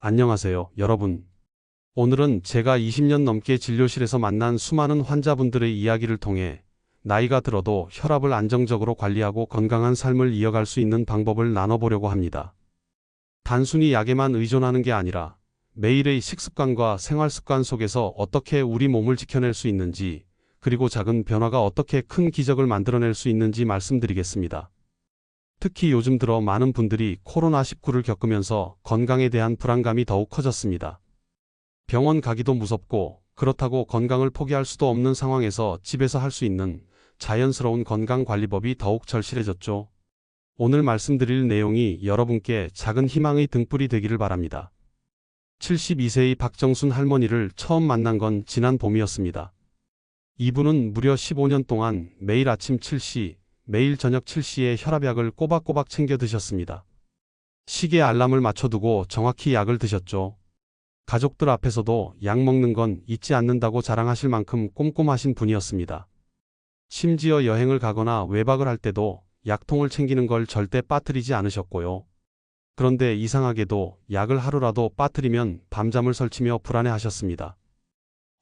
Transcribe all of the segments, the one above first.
안녕하세요, 여러분. 오늘은 제가 20년 넘게 진료실에서 만난 수많은 환자분들의 이야기를 통해 나이가 들어도 혈압을 안정적으로 관리하고 건강한 삶을 이어갈 수 있는 방법을 나눠보려고 합니다. 단순히 약에만 의존하는 게 아니라 매일의 식습관과 생활습관 속에서 어떻게 우리 몸을 지켜낼 수 있는지, 그리고 작은 변화가 어떻게 큰 기적을 만들어낼 수 있는지 말씀드리겠습니다. 특히 요즘 들어 많은 분들이 코로나19를 겪으면서 건강에 대한 불안감이 더욱 커졌습니다. 병원 가기도 무섭고 그렇다고 건강을 포기할 수도 없는 상황에서 집에서 할 수 있는 자연스러운 건강관리법이 더욱 절실해졌죠. 오늘 말씀드릴 내용이 여러분께 작은 희망의 등불이 되기를 바랍니다. 72세의 박정순 할머니를 처음 만난 건 지난 봄이었습니다. 이분은 무려 15년 동안 매일 아침 7시, 매일 저녁 7시에 혈압약을 꼬박꼬박 챙겨 드셨습니다. 시계 알람을 맞춰두고 정확히 약을 드셨죠. 가족들 앞에서도 약 먹는 건 잊지 않는다고 자랑하실 만큼 꼼꼼하신 분이었습니다. 심지어 여행을 가거나 외박을 할 때도 약통을 챙기는 걸 절대 빠뜨리지 않으셨고요. 그런데 이상하게도 약을 하루라도 빠뜨리면 밤잠을 설치며 불안해하셨습니다.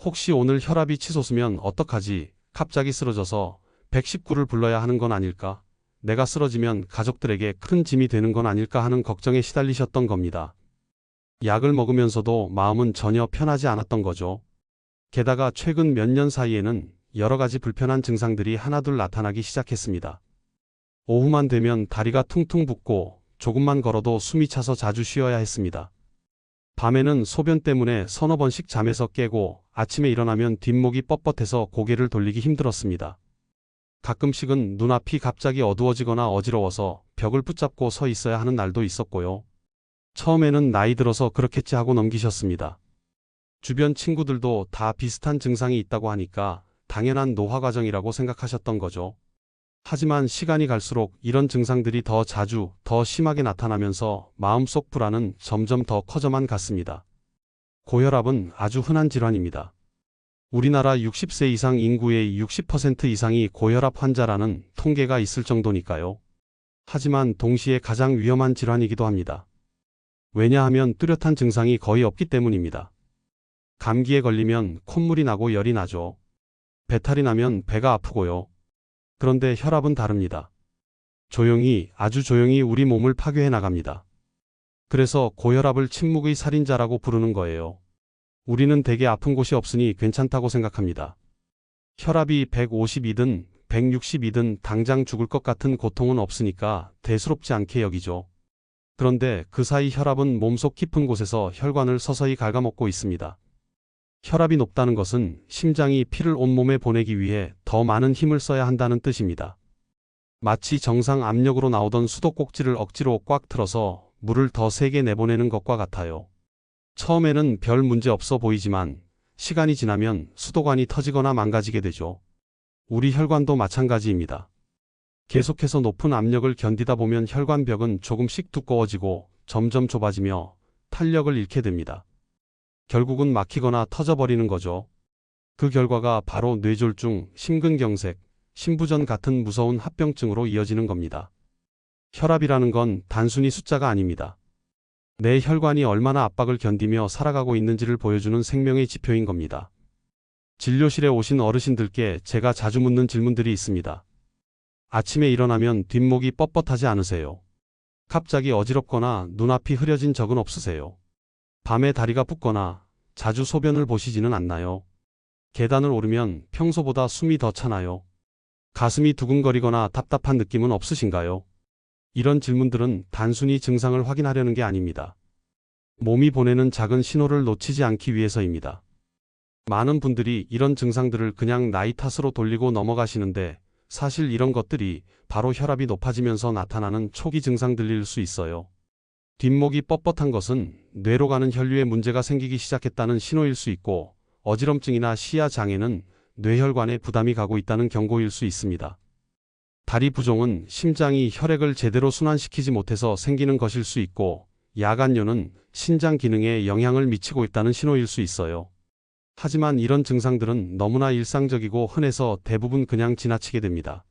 혹시 오늘 혈압이 치솟으면 어떡하지? 갑자기 쓰러져서 119를 불러야 하는 건 아닐까? 내가 쓰러지면 가족들에게 큰 짐이 되는 건 아닐까 하는 걱정에 시달리셨던 겁니다. 약을 먹으면서도 마음은 전혀 편하지 않았던 거죠. 게다가 최근 몇 년 사이에는 여러 가지 불편한 증상들이 하나둘 나타나기 시작했습니다. 오후만 되면 다리가 퉁퉁 붓고 조금만 걸어도 숨이 차서 자주 쉬어야 했습니다. 밤에는 소변 때문에 서너 번씩 잠에서 깨고 아침에 일어나면 뒷목이 뻣뻣해서 고개를 돌리기 힘들었습니다. 가끔씩은 눈앞이 갑자기 어두워지거나 어지러워서 벽을 붙잡고 서 있어야 하는 날도 있었고요. 처음에는 나이 들어서 그렇겠지 하고 넘기셨습니다. 주변 친구들도 다 비슷한 증상이 있다고 하니까 당연한 노화 과정이라고 생각하셨던 거죠. 하지만 시간이 갈수록 이런 증상들이 더 자주, 더 심하게 나타나면서 마음속 불안은 점점 더 커져만 갔습니다. 고혈압은 아주 흔한 질환입니다. 우리나라 60세 이상 인구의 60% 이상이 고혈압 환자라는 통계가 있을 정도니까요. 하지만 동시에 가장 위험한 질환이기도 합니다. 왜냐하면 뚜렷한 증상이 거의 없기 때문입니다. 감기에 걸리면 콧물이 나고 열이 나죠. 배탈이 나면 배가 아프고요. 그런데 혈압은 다릅니다. 조용히, 아주 조용히 우리 몸을 파괴해 나갑니다. 그래서 고혈압을 침묵의 살인자라고 부르는 거예요. 우리는 대개 아픈 곳이 없으니 괜찮다고 생각합니다. 혈압이 150이든 160이든 당장 죽을 것 같은 고통은 없으니까 대수롭지 않게 여기죠. 그런데 그 사이 혈압은 몸속 깊은 곳에서 혈관을 서서히 갉아먹고 있습니다. 혈압이 높다는 것은 심장이 피를 온몸에 보내기 위해 더 많은 힘을 써야 한다는 뜻입니다. 마치 정상 압력으로 나오던 수도꼭지를 억지로 꽉 틀어서 물을 더 세게 내보내는 것과 같아요. 처음에는 별 문제 없어 보이지만 시간이 지나면 수도관이 터지거나 망가지게 되죠. 우리 혈관도 마찬가지입니다. 계속해서 높은 압력을 견디다 보면 혈관벽은 조금씩 두꺼워지고 점점 좁아지며 탄력을 잃게 됩니다. 결국은 막히거나 터져버리는 거죠. 그 결과가 바로 뇌졸중, 심근경색, 심부전 같은 무서운 합병증으로 이어지는 겁니다. 혈압이라는 건 단순히 숫자가 아닙니다. 내 혈관이 얼마나 압박을 견디며 살아가고 있는지를 보여주는 생명의 지표인 겁니다. 진료실에 오신 어르신들께 제가 자주 묻는 질문들이 있습니다. 아침에 일어나면 뒷목이 뻣뻣하지 않으세요? 갑자기 어지럽거나 눈앞이 흐려진 적은 없으세요? 밤에 다리가 붓거나 자주 소변을 보시지는 않나요? 계단을 오르면 평소보다 숨이 더 차나요? 가슴이 두근거리거나 답답한 느낌은 없으신가요? 이런 질문들은 단순히 증상을 확인하려는 게 아닙니다. 몸이 보내는 작은 신호를 놓치지 않기 위해서입니다. 많은 분들이 이런 증상들을 그냥 나이 탓으로 돌리고 넘어가시는데 사실 이런 것들이 바로 혈압이 높아지면서 나타나는 초기 증상들일 수 있어요. 뒷목이 뻣뻣한 것은 뇌로 가는 혈류에 문제가 생기기 시작했다는 신호일 수 있고, 어지럼증이나 시야 장애는 뇌혈관에 부담이 가고 있다는 경고일 수 있습니다. 다리 부종은 심장이 혈액을 제대로 순환시키지 못해서 생기는 것일 수 있고, 야간뇨는 신장 기능에 영향을 미치고 있다는 신호일 수 있어요. 하지만 이런 증상들은 너무나 일상적이고 흔해서 대부분 그냥 지나치게 됩니다.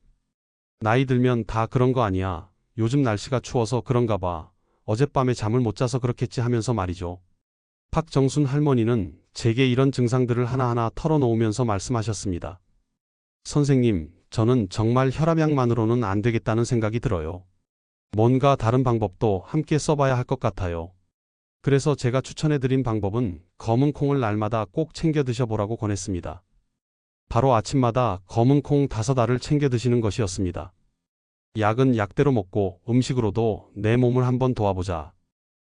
나이 들면 다 그런 거 아니야. 요즘 날씨가 추워서 그런가 봐. 어젯밤에 잠을 못 자서 그렇겠지 하면서 말이죠. 박정순 할머니는 제게 이런 증상들을 하나하나 털어놓으면서 말씀하셨습니다. 선생님, 저는 정말 혈압약만으로는 안 되겠다는 생각이 들어요. 뭔가 다른 방법도 함께 써봐야 할 것 같아요. 그래서 제가 추천해드린 방법은 검은 콩을 날마다 꼭 챙겨 드셔보라고 권했습니다. 바로 아침마다 검은 콩 5알을 챙겨 드시는 것이었습니다. 약은 약대로 먹고 음식으로도 내 몸을 한번 도와보자.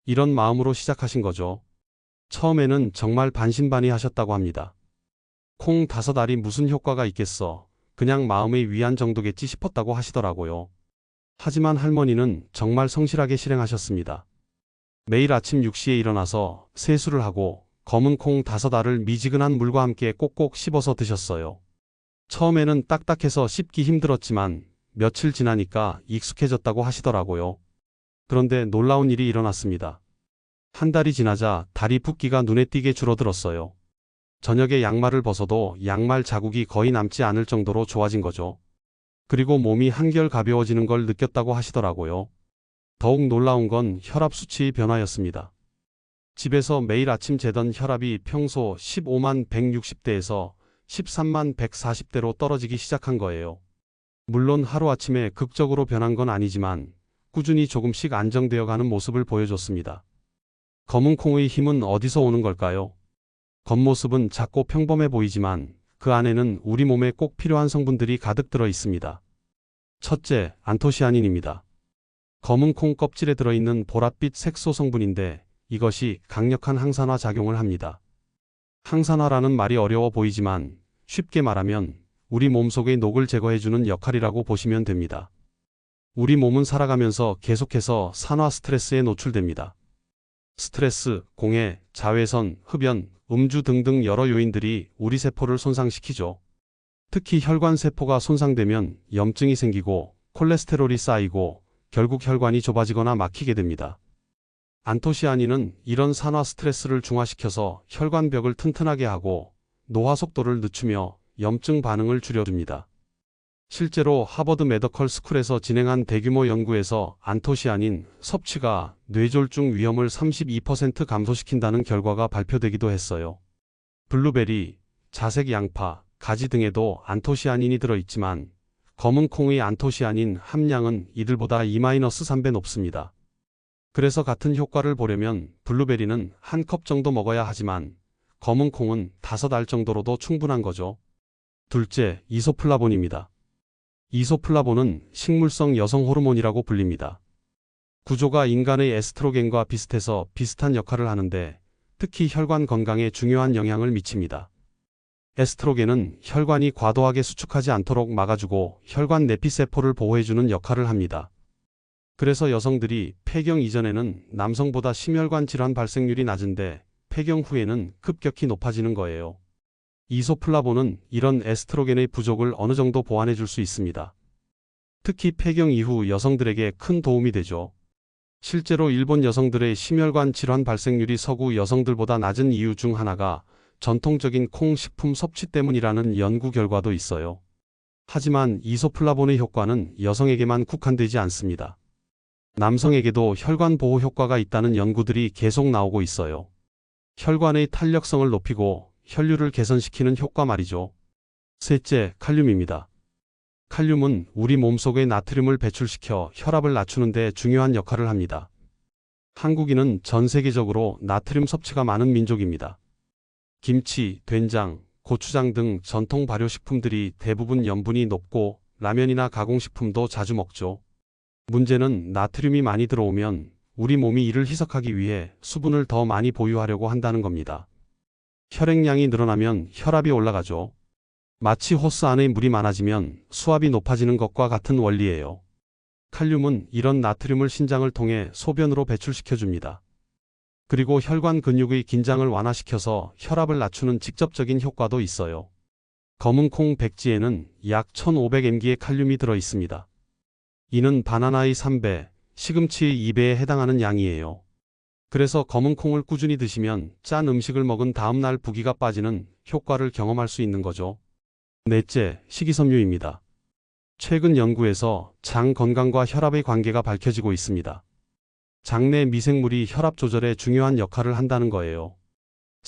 이런 마음으로 시작하신 거죠. 처음에는 정말 반신반의하셨다고 합니다. 콩 5알이 무슨 효과가 있겠어. 그냥 마음의 위안 정도겠지 싶었다고 하시더라고요. 하지만 할머니는 정말 성실하게 실행하셨습니다. 매일 아침 6시에 일어나서 세수를 하고 검은 콩 5알을 미지근한 물과 함께 꼭꼭 씹어서 드셨어요. 처음에는 딱딱해서 씹기 힘들었지만 며칠 지나니까 익숙해졌다고 하시더라고요. 그런데 놀라운 일이 일어났습니다. 한 달이 지나자 다리 붓기가 눈에 띄게 줄어들었어요. 저녁에 양말을 벗어도 양말 자국이 거의 남지 않을 정도로 좋아진 거죠. 그리고 몸이 한결 가벼워지는 걸 느꼈다고 하시더라고요. 더욱 놀라운 건 혈압 수치의 변화였습니다. 집에서 매일 아침 재던 혈압이 평소 15만 160대에서 13만 140대로 떨어지기 시작한 거예요. 물론 하루아침에 극적으로 변한 건 아니지만 꾸준히 조금씩 안정되어 가는 모습을 보여줬습니다. 검은 콩의 힘은 어디서 오는 걸까요? 겉모습은 작고 평범해 보이지만 그 안에는 우리 몸에 꼭 필요한 성분들이 가득 들어 있습니다. 첫째, 안토시아닌입니다. 검은 콩 껍질에 들어있는 보랏빛 색소 성분인데 이것이 강력한 항산화 작용을 합니다. 항산화라는 말이 어려워 보이지만 쉽게 말하면 우리 몸속의 녹을 제거해주는 역할이라고 보시면 됩니다. 우리 몸은 살아가면서 계속해서 산화 스트레스에 노출됩니다. 스트레스, 공해, 자외선, 흡연, 음주 등등 여러 요인들이 우리 세포를 손상시키죠. 특히 혈관 세포가 손상되면 염증이 생기고 콜레스테롤이 쌓이고 결국 혈관이 좁아지거나 막히게 됩니다. 안토시아닌은 이런 산화 스트레스를 중화시켜서 혈관벽을 튼튼하게 하고 노화 속도를 늦추며 염증 반응을 줄여줍니다. 실제로 하버드 메디컬 스쿨에서 진행한 대규모 연구에서 안토시아닌 섭취가 뇌졸중 위험을 32% 감소시킨다는 결과가 발표되기도 했어요. 블루베리, 자색 양파, 가지 등에도 안토시아닌이 들어있지만 검은 콩의 안토시아닌 함량은 이들보다 2-3배 높습니다. 그래서 같은 효과를 보려면 블루베리는 한 컵 정도 먹어야 하지만 검은 콩은 5알 정도로도 충분한 거죠. 둘째, 이소플라본입니다. 이소플라본은 식물성 여성 호르몬이라고 불립니다. 구조가 인간의 에스트로겐과 비슷해서 비슷한 역할을 하는데 특히 혈관 건강에 중요한 영향을 미칩니다. 에스트로겐은 혈관이 과도하게 수축하지 않도록 막아주고 혈관 내피세포를 보호해주는 역할을 합니다. 그래서 여성들이 폐경 이전에는 남성보다 심혈관 질환 발생률이 낮은데 폐경 후에는 급격히 높아지는 거예요. 이소플라본은 이런 에스트로겐의 부족을 어느 정도 보완해 줄 수 있습니다. 특히 폐경 이후 여성들에게 큰 도움이 되죠. 실제로 일본 여성들의 심혈관 질환 발생률이 서구 여성들보다 낮은 이유 중 하나가 전통적인 콩 식품 섭취 때문이라는 연구 결과도 있어요. 하지만 이소플라본의 효과는 여성에게만 국한되지 않습니다. 남성에게도 혈관 보호 효과가 있다는 연구들이 계속 나오고 있어요. 혈관의 탄력성을 높이고 혈류를 개선시키는 효과 말이죠. 셋째, 칼륨입니다. 칼륨은 우리 몸속의 나트륨을 배출시켜 혈압을 낮추는 데 중요한 역할을 합니다. 한국인은 전 세계적으로 나트륨 섭취가 많은 민족입니다. 김치, 된장, 고추장 등 전통 발효식품들이 대부분 염분이 높고 라면이나 가공식품도 자주 먹죠. 문제는 나트륨이 많이 들어오면 우리 몸이 이를 희석하기 위해 수분을 더 많이 보유하려고 한다는 겁니다. 혈액량이 늘어나면 혈압이 올라가죠. 마치 호스 안에 물이 많아지면 수압이 높아지는 것과 같은 원리예요. 칼륨은 이런 나트륨을 신장을 통해 소변으로 배출시켜줍니다. 그리고 혈관 근육의 긴장을 완화시켜서 혈압을 낮추는 직접적인 효과도 있어요. 검은 콩 백지에는 약 1500mg의 칼륨이 들어 있습니다. 이는 바나나의 3배, 시금치의 2배에 해당하는 양이에요. 그래서 검은 콩을 꾸준히 드시면 짠 음식을 먹은 다음 날 부기가 빠지는 효과를 경험할 수 있는 거죠. 넷째, 식이섬유입니다. 최근 연구에서 장 건강과 혈압의 관계가 밝혀지고 있습니다. 장내 미생물이 혈압 조절에 중요한 역할을 한다는 거예요.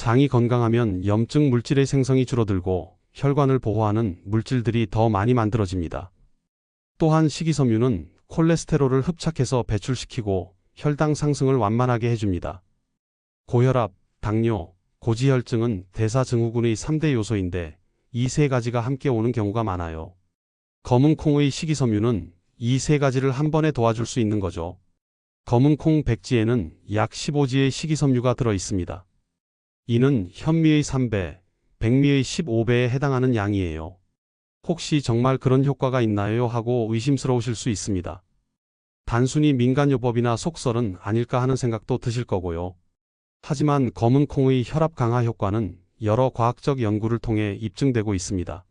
장이 건강하면 염증 물질의 생성이 줄어들고 혈관을 보호하는 물질들이 더 많이 만들어집니다. 또한 식이섬유는 콜레스테롤을 흡착해서 배출시키고 혈당 상승을 완만하게 해줍니다. 고혈압, 당뇨, 고지혈증은 대사증후군의 3대 요소인데 이 세 가지가 함께 오는 경우가 많아요. 검은콩의 식이섬유는 이 세 가지를 한 번에 도와줄 수 있는 거죠. 검은콩 100지에는 약 15지의 식이섬유가 들어 있습니다. 이는 현미의 3배, 백미의 15배에 해당하는 양이에요. 혹시 정말 그런 효과가 있나요? 하고 의심스러우실 수 있습니다. 단순히 민간요법이나 속설은 아닐까 하는 생각도 드실 거고요. 하지만 검은콩의 혈압 강화 효과는 여러 과학적 연구를 통해 입증되고 있습니다.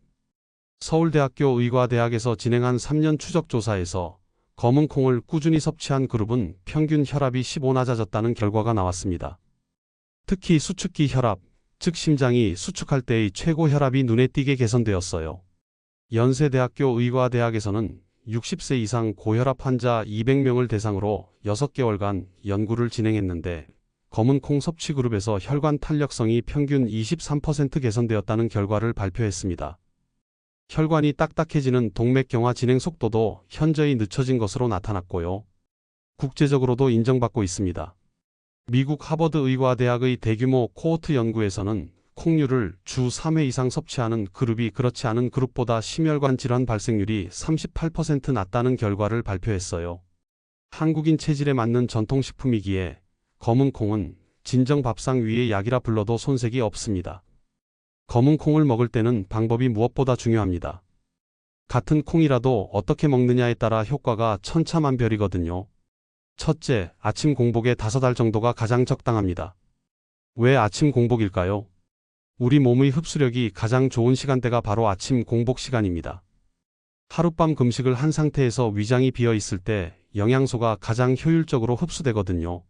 서울대학교 의과대학에서 진행한 3년 추적 조사에서 검은콩을 꾸준히 섭취한 그룹은 평균 혈압이 15 낮아졌다는 결과가 나왔습니다. 특히 수축기 혈압, 즉 심장이 수축할 때의 최고 혈압이 눈에 띄게 개선되었어요. 연세대학교 의과대학에서는 60세 이상 고혈압 환자 200명을 대상으로 6개월간 연구를 진행했는데 검은콩 섭취 그룹에서 혈관 탄력성이 평균 23% 개선되었다는 결과를 발표했습니다. 혈관이 딱딱해지는 동맥경화 진행 속도도 현저히 늦춰진 것으로 나타났고요. 국제적으로도 인정받고 있습니다. 미국 하버드 의과대학의 대규모 코호트 연구에서는 콩류를 주 3회 이상 섭취하는 그룹이 그렇지 않은 그룹보다 심혈관 질환 발생률이 38% 낮다는 결과를 발표했어요. 한국인 체질에 맞는 전통식품이기에 검은콩은 진정 밥상 위의 약이라 불러도 손색이 없습니다. 검은콩을 먹을 때는 방법이 무엇보다 중요합니다. 같은 콩이라도 어떻게 먹느냐에 따라 효과가 천차만별이거든요. 첫째, 아침 공복에 5알 정도가 가장 적당합니다. 왜 아침 공복일까요? 우리 몸의 흡수력이 가장 좋은 시간대가 바로 아침 공복 시간입니다. 하룻밤 금식을 한 상태에서 위장이 비어 있을 때 영양소가 가장 효율적으로 흡수되거든요.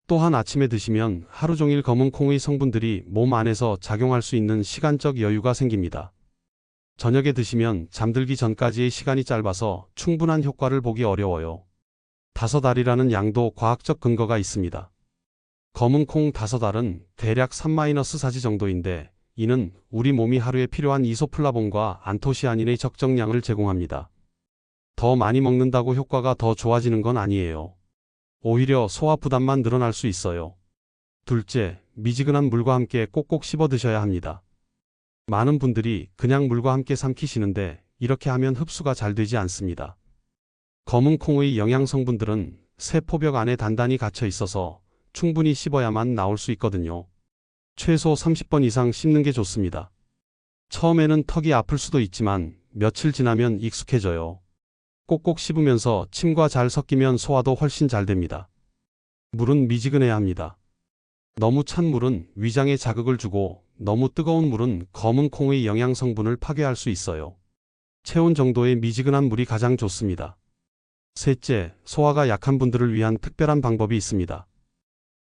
또한 아침에 드시면 하루 종일 검은콩의 성분들이 몸 안에서 작용할 수 있는 시간적 여유가 생깁니다. 저녁에 드시면 잠들기 전까지의 시간이 짧아서 충분한 효과를 보기 어려워요. 5알이라는 양도 과학적 근거가 있습니다. 검은콩 5알은 대략 3-4지 정도인데 이는 우리 몸이 하루에 필요한 이소플라본과 안토시아닌의 적정량을 제공합니다. 더 많이 먹는다고 효과가 더 좋아지는 건 아니에요. 오히려 소화 부담만 늘어날 수 있어요. 둘째, 미지근한 물과 함께 꼭꼭 씹어 드셔야 합니다. 많은 분들이 그냥 물과 함께 삼키시는데 이렇게 하면 흡수가 잘 되지 않습니다. 검은콩의 영양 성분들은 세포벽 안에 단단히 갇혀 있어서 충분히 씹어야만 나올 수 있거든요. 최소 30번 이상 씹는 게 좋습니다. 처음에는 턱이 아플 수도 있지만 며칠 지나면 익숙해져요. 꼭꼭 씹으면서 침과 잘 섞이면 소화도 훨씬 잘 됩니다. 물은 미지근해야 합니다. 너무 찬 물은 위장에 자극을 주고 너무 뜨거운 물은 검은콩의 영양 성분을 파괴할 수 있어요. 체온 정도의 미지근한 물이 가장 좋습니다. 셋째, 소화가 약한 분들을 위한 특별한 방법이 있습니다.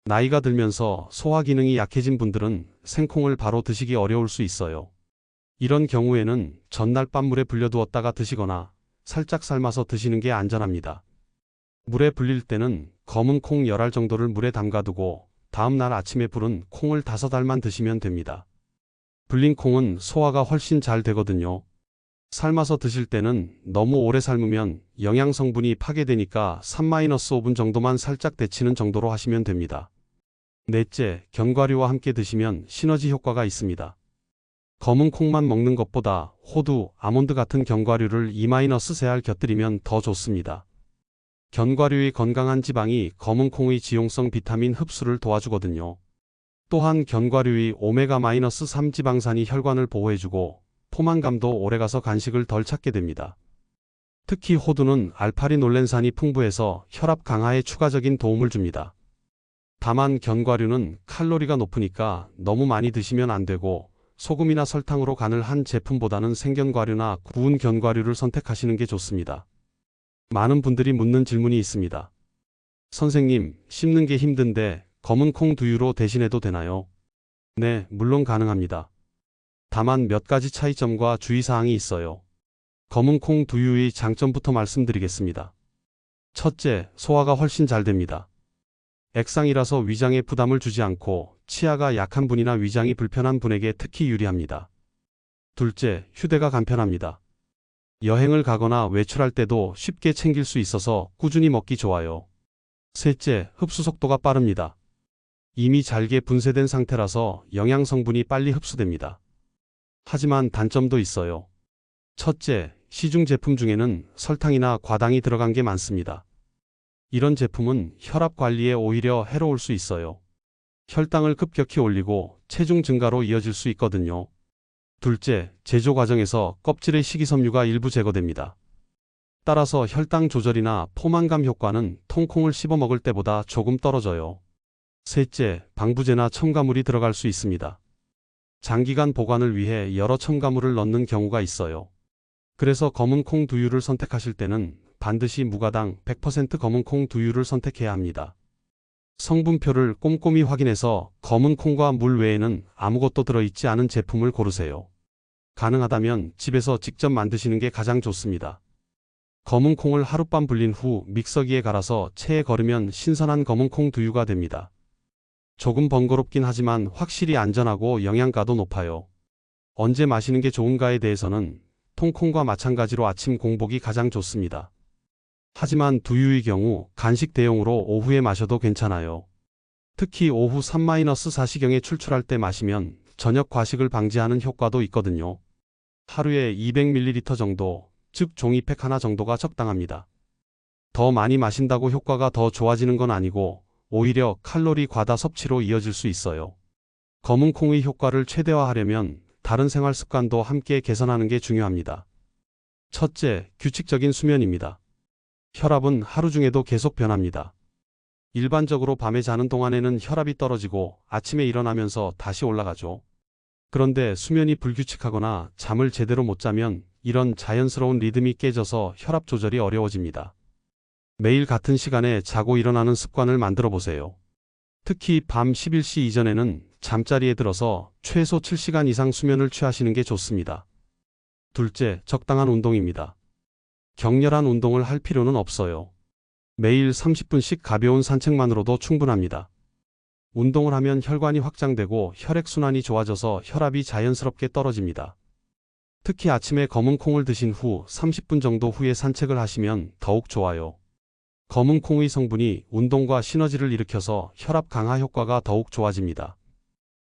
나이가 들면서 소화 기능이 약해진 분들은 생콩을 바로 드시기 어려울 수 있어요. 이런 경우에는 전날 밤 물에 불려두었다가 드시거나 살짝 삶아서 드시는 게 안전합니다. 물에 불릴 때는 검은 콩 10알 정도를 물에 담가두고 다음날 아침에 불은 콩을 5알만 드시면 됩니다. 불린 콩은 소화가 훨씬 잘 되거든요. 삶아서 드실 때는 너무 오래 삶으면 영양 성분이 파괴되니까 3-5분 정도만 살짝 데치는 정도로 하시면 됩니다. 넷째, 견과류와 함께 드시면 시너지 효과가 있습니다. 검은 콩만 먹는 것보다 호두, 아몬드 같은 견과류를 2-3알 곁들이면 더 좋습니다. 견과류의 건강한 지방이 검은 콩의 지용성 비타민 흡수를 도와주거든요. 또한 견과류의 오메가-3 지방산이 혈관을 보호해주고 포만감도 오래가서 간식을 덜 찾게 됩니다. 특히 호두는 알파리놀렌산이 풍부해서 혈압 강화에 추가적인 도움을 줍니다. 다만 견과류는 칼로리가 높으니까 너무 많이 드시면 안 되고 소금이나 설탕으로 간을 한 제품보다는 생견과류나 구운 견과류를 선택하시는 게 좋습니다. 많은 분들이 묻는 질문이 있습니다. 선생님, 씹는 게 힘든데 검은 콩 두유로 대신해도 되나요? 네, 물론 가능합니다. 다만 몇 가지 차이점과 주의사항이 있어요. 검은 콩 두유의 장점부터 말씀드리겠습니다. 첫째, 소화가 훨씬 잘 됩니다. 액상이라서 위장에 부담을 주지 않고 치아가 약한 분이나 위장이 불편한 분에게 특히 유리합니다. 둘째, 휴대가 간편합니다. 여행을 가거나 외출할 때도 쉽게 챙길 수 있어서 꾸준히 먹기 좋아요. 셋째, 흡수 속도가 빠릅니다. 이미 잘게 분쇄된 상태라서 영양 성분이 빨리 흡수됩니다. 하지만 단점도 있어요. 첫째, 시중 제품 중에는 설탕이나 과당이 들어간 게 많습니다. 이런 제품은 혈압 관리에 오히려 해로울 수 있어요. 혈당을 급격히 올리고 체중 증가로 이어질 수 있거든요. 둘째, 제조 과정에서 껍질의 식이섬유가 일부 제거됩니다. 따라서 혈당 조절이나 포만감 효과는 통콩을 씹어 먹을 때보다 조금 떨어져요. 셋째, 방부제나 첨가물이 들어갈 수 있습니다. 장기간 보관을 위해 여러 첨가물을 넣는 경우가 있어요. 그래서 검은 콩 두유를 선택하실 때는 반드시 무가당 100% 검은 콩 두유를 선택해야 합니다. 성분표를 꼼꼼히 확인해서 검은 콩과 물 외에는 아무것도 들어있지 않은 제품을 고르세요. 가능하다면 집에서 직접 만드시는 게 가장 좋습니다. 검은 콩을 하룻밤 불린 후 믹서기에 갈아서 체에 거르면 신선한 검은 콩 두유가 됩니다. 조금 번거롭긴 하지만 확실히 안전하고 영양가도 높아요. 언제 마시는 게 좋은가에 대해서는 통콩과 마찬가지로 아침 공복이 가장 좋습니다. 하지만 두유의 경우 간식 대용으로 오후에 마셔도 괜찮아요. 특히 오후 3-4시경에 출출할 때 마시면 저녁 과식을 방지하는 효과도 있거든요. 하루에 200ml 정도, 즉 종이팩 하나 정도가 적당합니다. 더 많이 마신다고 효과가 더 좋아지는 건 아니고 오히려 칼로리 과다 섭취로 이어질 수 있어요. 검은 콩의 효과를 최대화하려면 다른 생활 습관도 함께 개선하는 게 중요합니다. 첫째, 규칙적인 수면입니다. 혈압은 하루 중에도 계속 변합니다. 일반적으로 밤에 자는 동안에는 혈압이 떨어지고 아침에 일어나면서 다시 올라가죠. 그런데 수면이 불규칙하거나 잠을 제대로 못 자면 이런 자연스러운 리듬이 깨져서 혈압 조절이 어려워집니다. 매일 같은 시간에 자고 일어나는 습관을 만들어 보세요. 특히 밤 11시 이전에는 잠자리에 들어서 최소 7시간 이상 수면을 취하시는 게 좋습니다. 둘째, 적당한 운동입니다. 격렬한 운동을 할 필요는 없어요. 매일 30분씩 가벼운 산책만으로도 충분합니다. 운동을 하면 혈관이 확장되고 혈액순환이 좋아져서 혈압이 자연스럽게 떨어집니다. 특히 아침에 검은 콩을 드신 후 30분 정도 후에 산책을 하시면 더욱 좋아요. 검은 콩의 성분이 운동과 시너지를 일으켜서 혈압 강화 효과가 더욱 좋아집니다.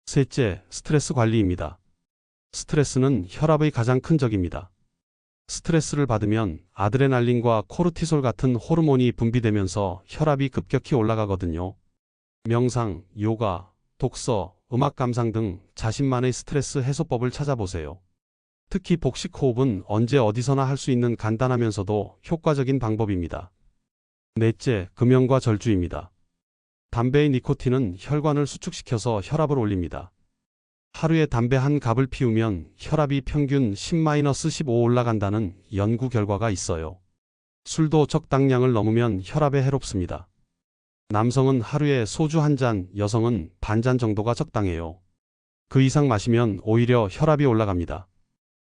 셋째, 스트레스 관리입니다. 스트레스는 혈압의 가장 큰 적입니다. 스트레스를 받으면 아드레날린과 코르티솔 같은 호르몬이 분비되면서 혈압이 급격히 올라가거든요. 명상, 요가, 독서, 음악 감상 등 자신만의 스트레스 해소법을 찾아보세요. 특히 복식 호흡은 언제 어디서나 할 수 있는 간단하면서도 효과적인 방법입니다. 넷째, 금연과 절주입니다. 담배의 니코틴은 혈관을 수축시켜서 혈압을 올립니다. 하루에 담배 한 갑을 피우면 혈압이 평균 10-15 올라간다는 연구 결과가 있어요. 술도 적당량을 넘으면 혈압에 해롭습니다. 남성은 하루에 소주 한 잔, 여성은 반잔 정도가 적당해요. 그 이상 마시면 오히려 혈압이 올라갑니다.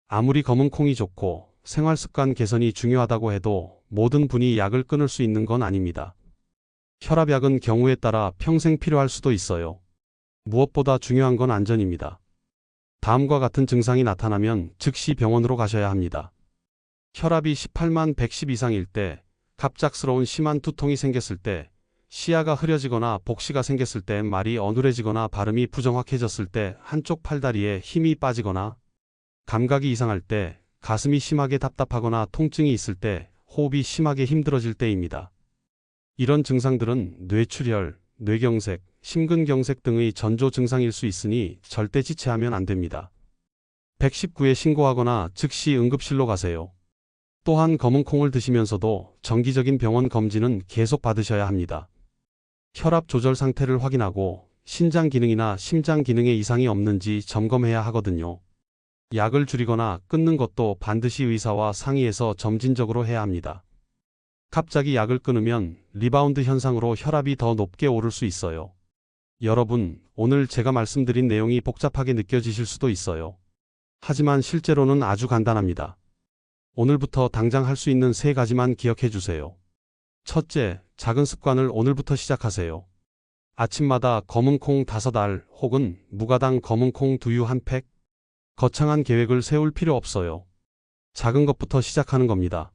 아무리 검은 콩이 좋고 생활습관 개선이 중요하다고 해도 모든 분이 약을 끊을 수 있는 건 아닙니다. 혈압약은 경우에 따라 평생 필요할 수도 있어요. 무엇보다 중요한 건 안전입니다. 다음과 같은 증상이 나타나면 즉시 병원으로 가셔야 합니다. 혈압이 18/110 이상일 때, 갑작스러운 심한 두통이 생겼을 때, 시야가 흐려지거나 복시가 생겼을 때, 말이 어눌해지거나 발음이 부정확해졌을 때, 한쪽 팔다리에 힘이 빠지거나, 감각이 이상할 때, 가슴이 심하게 답답하거나 통증이 있을 때, 호흡이 심하게 힘들어질 때입니다. 이런 증상들은 뇌출혈, 뇌경색, 심근경색 등의 전조 증상일 수 있으니 절대 지체하면 안 됩니다. 119에 신고하거나 즉시 응급실로 가세요. 또한 검은 콩을 드시면서도 정기적인 병원 검진은 계속 받으셔야 합니다. 혈압 조절 상태를 확인하고 신장 기능이나 심장 기능에 이상이 없는지 점검해야 하거든요. 약을 줄이거나 끊는 것도 반드시 의사와 상의해서 점진적으로 해야 합니다. 갑자기 약을 끊으면 리바운드 현상으로 혈압이 더 높게 오를 수 있어요. 여러분, 오늘 제가 말씀드린 내용이 복잡하게 느껴지실 수도 있어요. 하지만 실제로는 아주 간단합니다. 오늘부터 당장 할 수 있는 3가지만 기억해 주세요. 첫째, 작은 습관을 오늘부터 시작하세요. 아침마다 검은 콩 5알 혹은 무가당 검은 콩 두유 1팩. 거창한 계획을 세울 필요 없어요. 작은 것부터 시작하는 겁니다.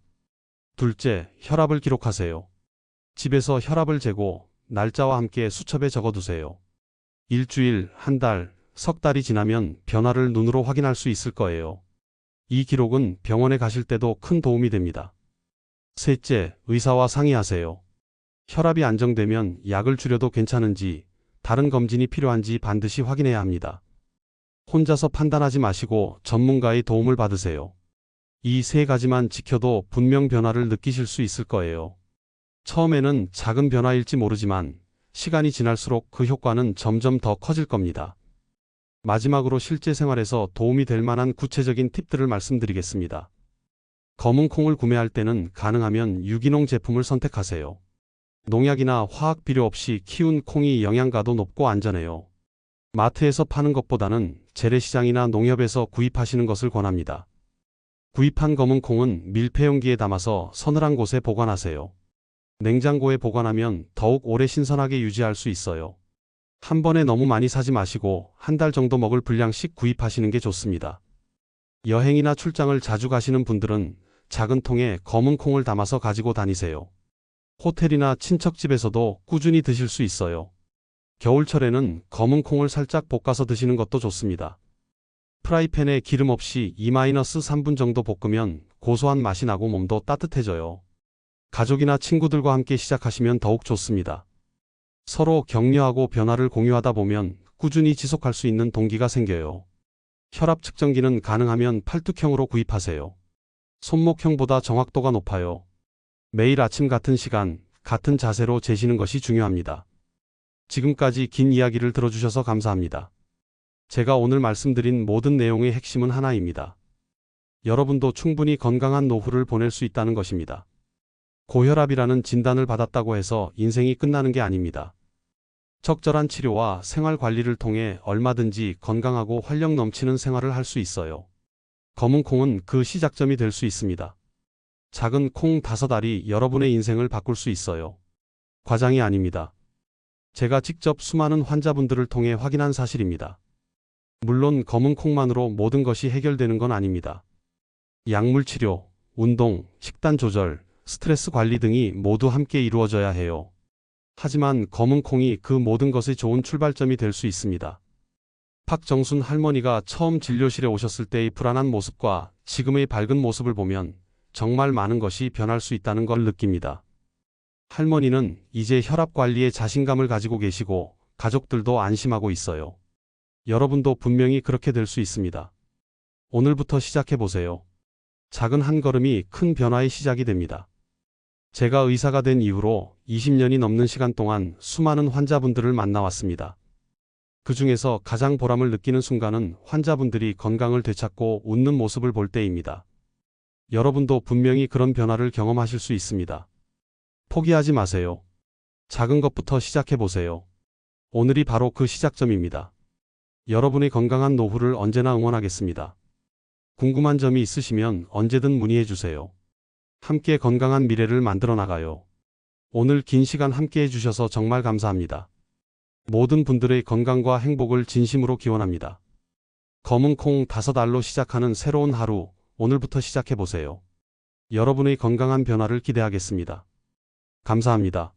둘째, 혈압을 기록하세요. 집에서 혈압을 재고 날짜와 함께 수첩에 적어두세요. 일주일, 한 달, 석 달이 지나면 변화를 눈으로 확인할 수 있을 거예요. 이 기록은 병원에 가실 때도 큰 도움이 됩니다. 셋째, 의사와 상의하세요. 혈압이 안정되면 약을 줄여도 괜찮은지, 다른 검진이 필요한지 반드시 확인해야 합니다. 혼자서 판단하지 마시고 전문가의 도움을 받으세요. 이 세 가지만 지켜도 분명 변화를 느끼실 수 있을 거예요. 처음에는 작은 변화일지 모르지만 시간이 지날수록 그 효과는 점점 더 커질 겁니다. 마지막으로 실제 생활에서 도움이 될 만한 구체적인 팁들을 말씀드리겠습니다. 검은 콩을 구매할 때는 가능하면 유기농 제품을 선택하세요. 농약이나 화학 비료 없이 키운 콩이 영양가도 높고 안전해요. 마트에서 파는 것보다는 재래시장이나 농협에서 구입하시는 것을 권합니다. 구입한 검은 콩은 밀폐용기에 담아서 서늘한 곳에 보관하세요. 냉장고에 보관하면 더욱 오래 신선하게 유지할 수 있어요. 한 번에 너무 많이 사지 마시고 한 달 정도 먹을 분량씩 구입하시는 게 좋습니다. 여행이나 출장을 자주 가시는 분들은 작은 통에 검은 콩을 담아서 가지고 다니세요. 호텔이나 친척집에서도 꾸준히 드실 수 있어요. 겨울철에는 검은 콩을 살짝 볶아서 드시는 것도 좋습니다. 프라이팬에 기름 없이 2-3분 정도 볶으면 고소한 맛이 나고 몸도 따뜻해져요. 가족이나 친구들과 함께 시작하시면 더욱 좋습니다. 서로 격려하고 변화를 공유하다 보면 꾸준히 지속할 수 있는 동기가 생겨요. 혈압 측정기는 가능하면 팔뚝형으로 구입하세요. 손목형보다 정확도가 높아요. 매일 아침 같은 시간, 같은 자세로 재시는 것이 중요합니다. 지금까지 긴 이야기를 들어주셔서 감사합니다. 제가 오늘 말씀드린 모든 내용의 핵심은 하나입니다. 여러분도 충분히 건강한 노후를 보낼 수 있다는 것입니다. 고혈압이라는 진단을 받았다고 해서 인생이 끝나는 게 아닙니다. 적절한 치료와 생활 관리를 통해 얼마든지 건강하고 활력 넘치는 생활을 할 수 있어요. 검은 콩은 그 시작점이 될 수 있습니다. 작은 콩 5알이 여러분의 인생을 바꿀 수 있어요. 과장이 아닙니다. 제가 직접 수많은 환자분들을 통해 확인한 사실입니다. 물론 검은 콩만으로 모든 것이 해결되는 건 아닙니다. 약물 치료, 운동, 식단 조절, 스트레스 관리 등이 모두 함께 이루어져야 해요. 하지만 검은 콩이 그 모든 것의 좋은 출발점이 될 수 있습니다. 박정순 할머니가 처음 진료실에 오셨을 때의 불안한 모습과 지금의 밝은 모습을 보면 정말 많은 것이 변할 수 있다는 걸 느낍니다. 할머니는 이제 혈압 관리에 자신감을 가지고 계시고 가족들도 안심하고 있어요. 여러분도 분명히 그렇게 될 수 있습니다. 오늘부터 시작해보세요. 작은 한 걸음이 큰 변화의 시작이 됩니다. 제가 의사가 된 이후로 20년이 넘는 시간 동안 수많은 환자분들을 만나왔습니다. 그 중에서 가장 보람을 느끼는 순간은 환자분들이 건강을 되찾고 웃는 모습을 볼 때입니다. 여러분도 분명히 그런 변화를 경험하실 수 있습니다. 포기하지 마세요. 작은 것부터 시작해보세요. 오늘이 바로 그 시작점입니다. 여러분의 건강한 노후를 언제나 응원하겠습니다. 궁금한 점이 있으시면 언제든 문의해주세요. 함께 건강한 미래를 만들어 나가요. 오늘 긴 시간 함께 해주셔서 정말 감사합니다. 모든 분들의 건강과 행복을 진심으로 기원합니다. 검은 콩 5알로 시작하는 새로운 하루, 오늘부터 시작해보세요. 여러분의 건강한 변화를 기대하겠습니다. 감사합니다.